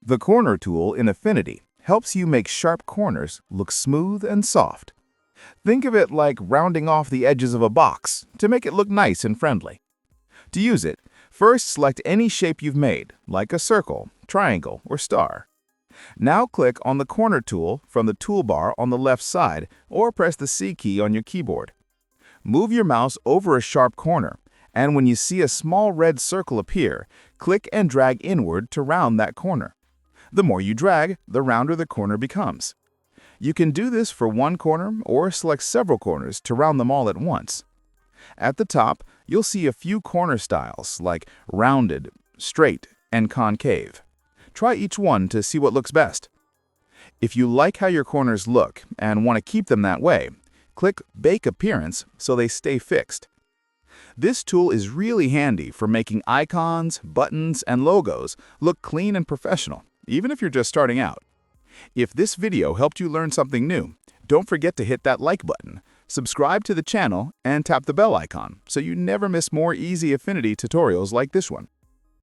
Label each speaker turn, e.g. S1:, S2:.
S1: The corner tool in Affinity helps you make sharp corners look smooth and soft. Think of it like rounding off the edges of a box to make it look nice and friendly. To use it, first select any shape you've made, like a circle, triangle, or star. Now click on the corner tool from the toolbar on the left side or press the C key on your keyboard. Move your mouse over a sharp corner, and when you see a small red circle appear, click and drag inward to round that corner. The more you drag, the rounder the corner becomes. You can do this for one corner or select several corners to round them all at once. At the top, you'll see a few corner styles like rounded, straight, and concave. Try each one to see what looks best. If you like how your corners look and want to keep them that way, click Bake Appearance so they stay fixed. This tool is really handy for making icons, buttons, and logos look clean and professional, even if you're just starting out. If this video helped you learn something new, don't forget to hit that like button, subscribe to the channel, and tap the bell icon so you never miss more easy Affinity tutorials like this one.